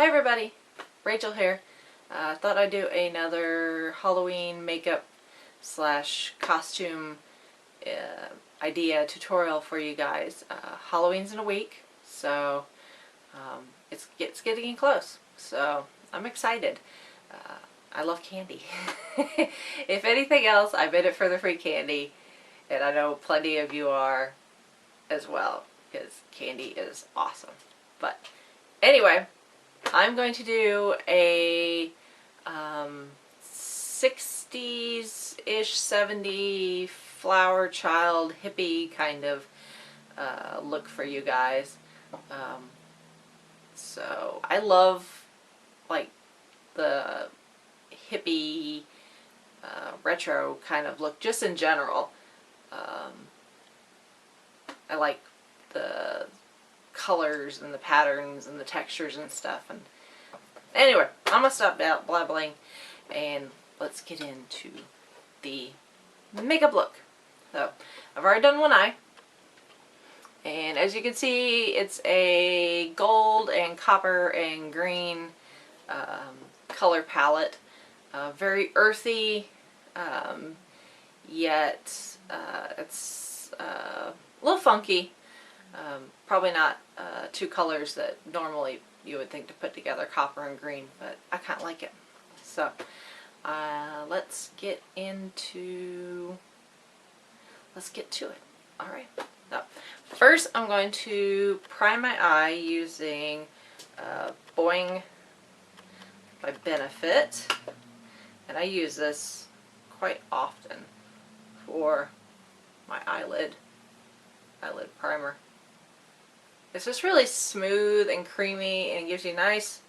Hi everybody, Rachel here. Thought I'd do another Halloween makeup slash costume idea tutorial for you guys. Halloween's in a week, so it's getting close, so I'm excited. I love candy. If anything else, I'm in it for the free candy, and I know plenty of you are as well, because candy is awesome. But anyway, I'm going to do a 60s-ish, 70 flower child hippie kind of look for you guys. So I love like the hippie retro kind of look just in general. I like the colors and the patterns and the textures and stuff. And anyway, I'm gonna stop blabbling and let's get into the makeup look. So I've already done one eye, and as you can see, it's a gold and copper and green color palette. Very earthy, yet it's a little funky. Probably not two colors that normally you would think to put together, copper and green, but I kind of like it. So let's get to it. Alright, so first I'm going to prime my eye using Boing by Benefit, and I use this quite often for my eyelid primer. It's just really smooth and creamy and gives you a nice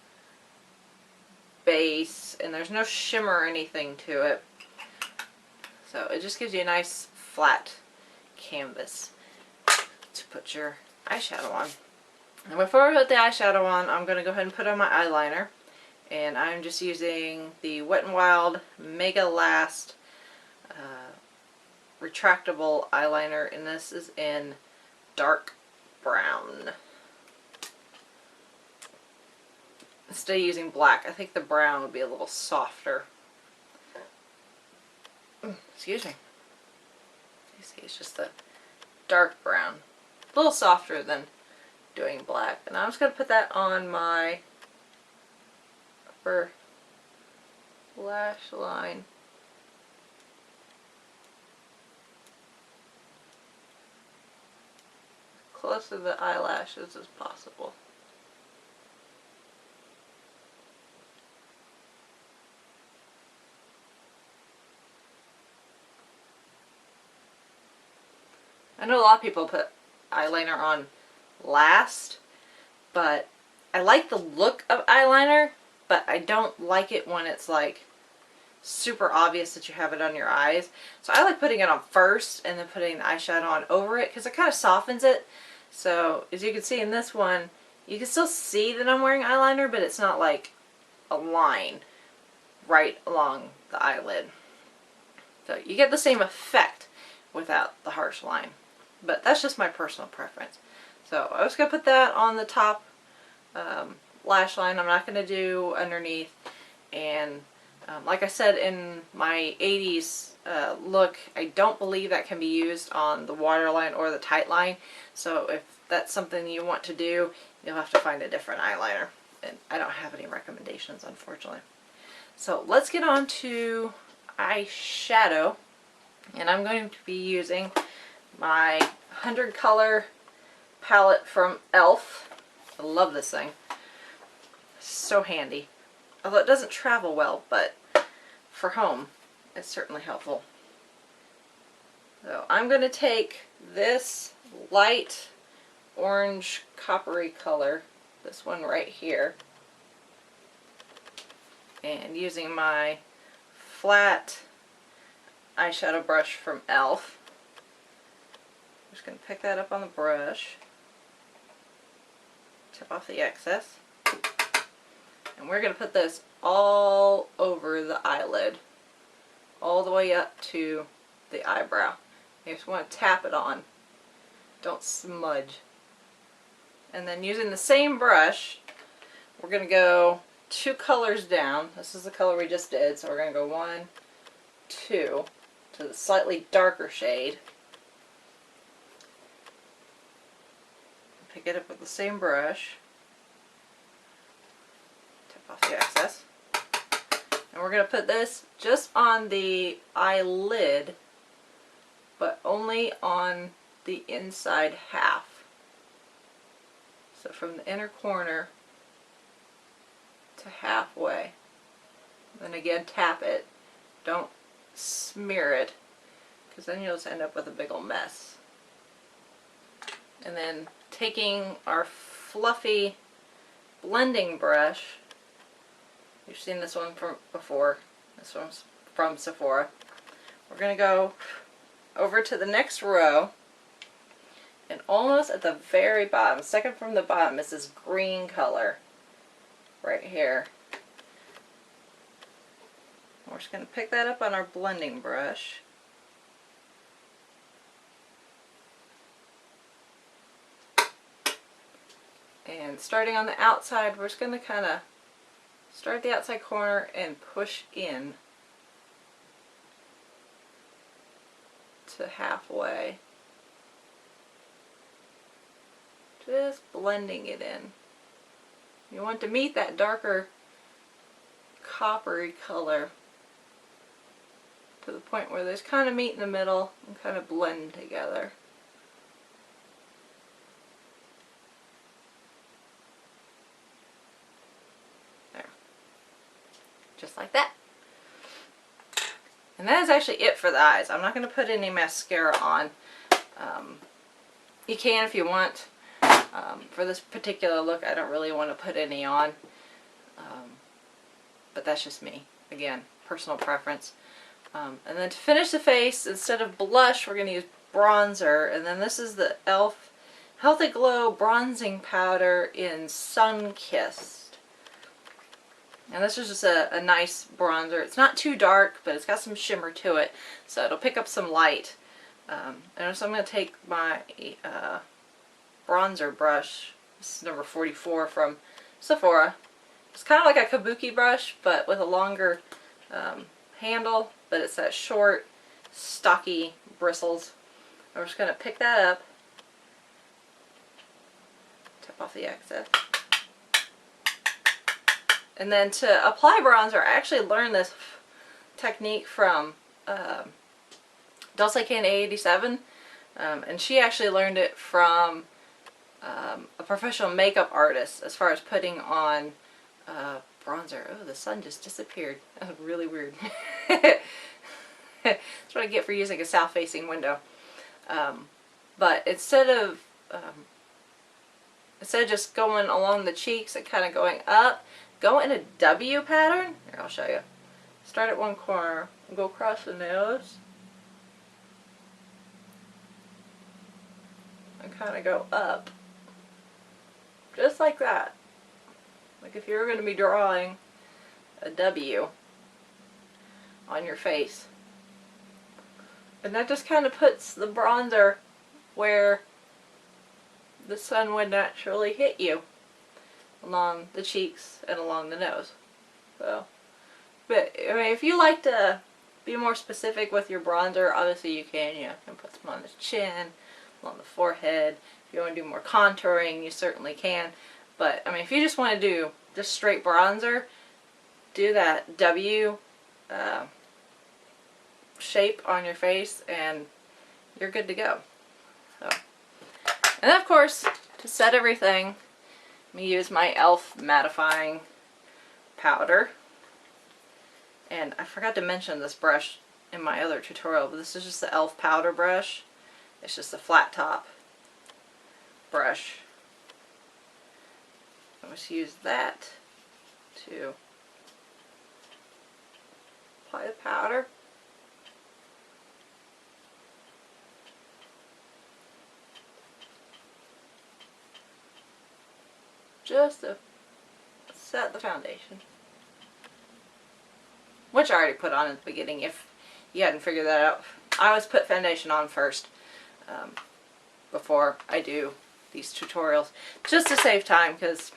base, and there's no shimmer or anything to it. So it just gives you a nice flat canvas to put your eyeshadow on. And before I put the eyeshadow on, I'm going to go ahead and put on my eyeliner. And I'm just using the Wet n Wild Mega Last retractable eyeliner, and this is in dark brown. Instead of using black, I think the brown would be a little softer. Excuse me. You see, it's just the dark brown. A little softer than doing black. And I'm just going to put that on my upper lash line. Close to the eyelashes as possible. I know a lot of people put eyeliner on last, but I like the look of eyeliner, but I don't like it when it's like super obvious that you have it on your eyes. So I like putting it on first and then putting the eyeshadow on over it, because it kind of softens it. So as you can see in this one, you can still see that I'm wearing eyeliner, but it's not like a line right along the eyelid. So you get the same effect without the harsh line. But that's just my personal preference. So I was going to put that on the top lash line. I'm not going to do underneath. And like I said in my 80s look, I don't believe that can be used on the waterline or the tight line. So if that's something you want to do, you'll have to find a different eyeliner. And I don't have any recommendations, unfortunately. So let's get on to eyeshadow. And I'm going to be using my 100 color palette from e.l.f. I love this thing. So handy. Although it doesn't travel well, but for home, it's certainly helpful. So I'm going to take this light orange coppery color, this one right here, and using my flat eyeshadow brush from e.l.f. I'm just going to pick that up on the brush, tip off the excess, and we're going to put this all over the eyelid, all the way up to the eyebrow. You just want to tap it on, don't smudge. And then using the same brush, we're going to go 2 colors down. This is the color we just did, so we're going to go 1, 2 to the slightly darker shade. Pick it up with the same brush. Tip off the excess. And we're going to put this just on the eyelid, but only on the inside half. So from the inner corner to halfway. Then again, tap it. Don't smear it, because then you'll just end up with a big old mess. And then taking our fluffy blending brush, you've seen this one from before, this one's from Sephora, we're going to go over to the next row, and almost at the very bottom, second from the bottom, is this green color right here. We're just going to pick that up on our blending brush. And starting on the outside, we're just going to kind of start at the outside corner and push in to halfway. Just blending it in. You want to meet that darker coppery color to the point where there's kind of meet in the middle and kind of blend together. There. Just like that. And that is actually it for the eyes. I'm not going to put any mascara on. You can if you want. For this particular look, I don't really want to put any on. But that's just me. Again, personal preference. And then to finish the face, instead of blush, we're going to use bronzer. And then this is the e.l.f. Healthy Glow Bronzing Powder in Sun-Kissed. And this is just a nice bronzer. It's not too dark, but it's got some shimmer to it, so it'll pick up some light. And so I'm going to take my bronzer brush. This is number 44 from Sephora. It's kind of like a kabuki brush, but with a longer handle, but it's that short, stocky bristles. I'm just going to pick that up, tip off the excess. And then to apply bronzer, I actually learned this technique from Dulce Candy 87, and she actually learned it from a professional makeup artist as far as putting on bronzer. Oh, the sun just disappeared. That was really weird. That's what I get for using a south-facing window. But instead of just going along the cheeks and kind of going up, go in a W pattern. Here, I'll show you. Start at one corner and go across the nose. And kind of go up. Just like that. Like if you were going to be drawing a W on your face. And that just kind of puts the bronzer where the sun would naturally hit you, along the cheeks and along the nose. So, but I mean, if you like to be more specific with your bronzer, obviously you can. You can put some on the chin, along the forehead. If you want to do more contouring, you certainly can. But I mean, if you just want to do just straight bronzer, do that W shape on your face, and you're good to go. So, and then of course, to set everything, I'm going to use my e.l.f. mattifying powder. And I forgot to mention this brush in my other tutorial, but this is just the e.l.f. powder brush. It's just a flat top brush. I'm going to use that to apply the powder. Just to set the foundation. Which I already put on at the beginning if you hadn't figured that out. I always put foundation on first before I do these tutorials, just to save time, because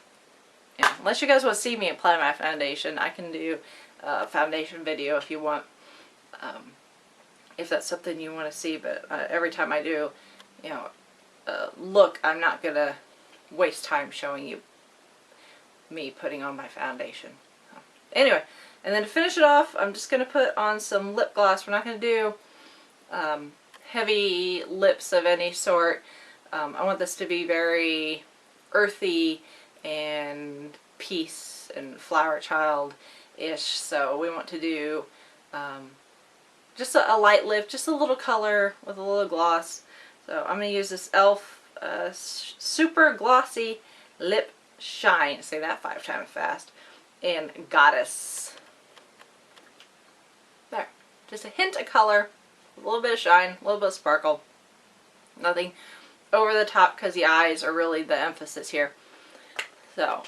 Yeah, unless you guys want to see me apply my foundation, I can do a foundation video if you want, if that's something you want to see. But every time I do, you know, look, I'm not going to waste time showing you me putting on my foundation. So, anyway, and then to finish it off, I'm just going to put on some lip gloss. We're not going to do heavy lips of any sort. I want this to be very earthy and peace and flower child-ish, so we want to do just a light lip, just a little color with a little gloss. So I'm going to use this e.l.f. Super Glossy Lip Shine, say that 5 times fast, and Goddess. There, just a hint of color, a little bit of shine, a little bit of sparkle. Nothing over the top because the eyes are really the emphasis here. So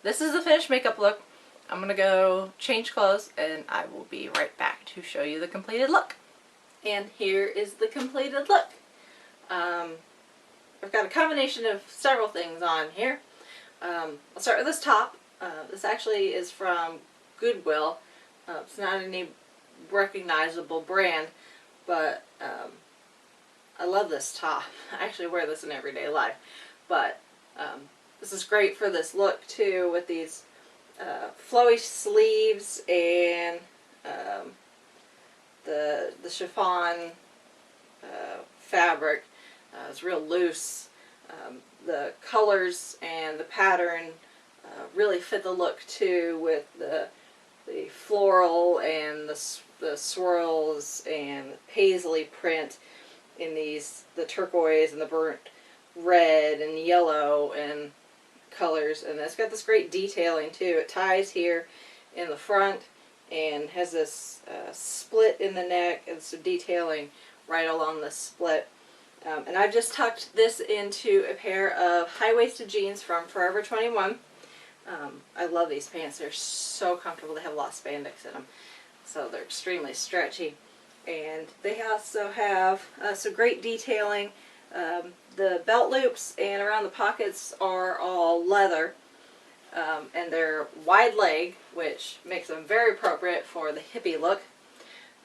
this is the finished makeup look. I'm going to go change clothes and I will be right back to show you the completed look. And here is the completed look. I've got a combination of several things on here. I'll start with this top. This actually is from Goodwill. It's not any recognizable brand, but I love this top. I actually wear this in everyday life, but this is great for this look too, with these flowy sleeves and the chiffon fabric. It's real loose. The colors and the pattern really fit the look too, with the floral and the swirls and paisley print in the turquoise and the burnt red and yellow and colors. And it's got this great detailing too. It ties here in the front and has this split in the neck and some detailing right along the split. And I've just tucked this into a pair of high-waisted jeans from Forever 21. I love these pants. They're so comfortable. They have a lot of spandex in them, so they're extremely stretchy. And they also have some great detailing. The belt loops and around the pockets are all leather, and they're wide leg, which makes them very appropriate for the hippie look.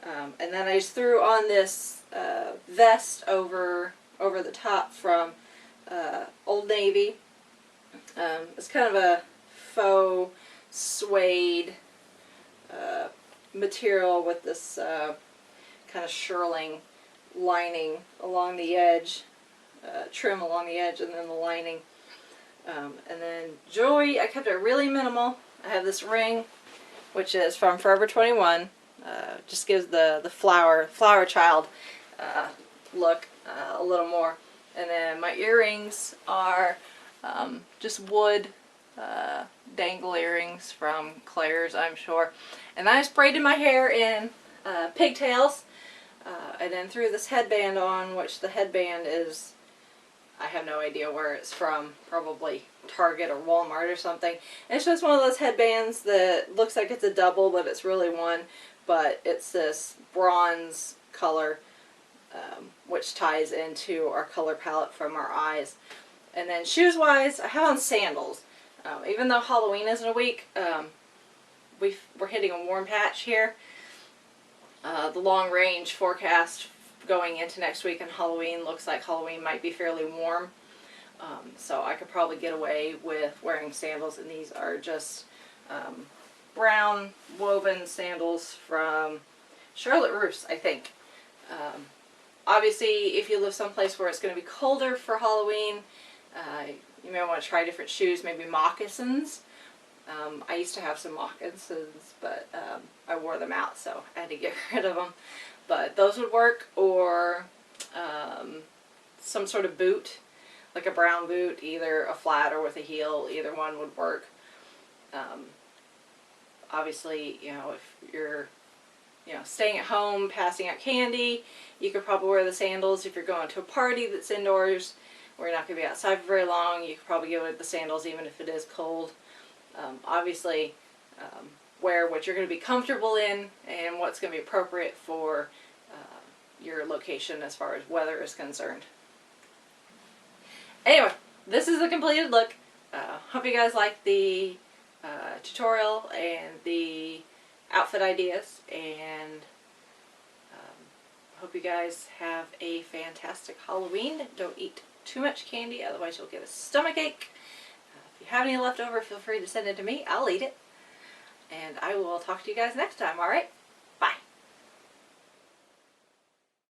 And then I just threw on this vest over the top from Old Navy. It's kind of a faux suede material with this kind of shearling lining along the edge, trim along the edge, and then the lining. And then jewelry, I kept it really minimal. I have this ring, which is from Forever 21. Just gives the flower child look a little more. And then my earrings are just wood dangle earrings from Claire's, I'm sure. And I just braided my hair in pigtails, and then threw this headband on, which the headband is, I have no idea where it's from, probably Target or Walmart or something. And it's just one of those headbands that looks like it's a double, but it's really one. But it's this bronze color, which ties into our color palette from our eyes. And then shoes-wise, I have on sandals. Even though Halloween isn't a week, we're hitting a warm patch here. The long-range forecast going into next week and Halloween looks like Halloween might be fairly warm. So I could probably get away with wearing sandals, and these are just brown woven sandals from Charlotte Russe, I think. Obviously, if you live someplace where it's going to be colder for Halloween, you may want to try different shoes, maybe moccasins. I used to have some moccasins, but I wore them out, so I had to get rid of them. But those would work, or some sort of boot, like a brown boot, either a flat or with a heel. Either one would work. Obviously, you know, if you're staying at home, passing out candy, you could probably wear the sandals. If you're going to a party that's indoors, where you're not going to be outside for very long, you could probably go with the sandals even if it is cold. Obviously, wear what you're going to be comfortable in and what's going to be appropriate for your location as far as weather is concerned. Anyway, this is the completed look. Hope you guys like the tutorial and the outfit ideas, and hope you guys have a fantastic Halloween. Don't eat too much candy, otherwise you'll get a stomachache. If you have any left over, feel free to send it to me. I'll eat it. And I will talk to you guys next time, alright?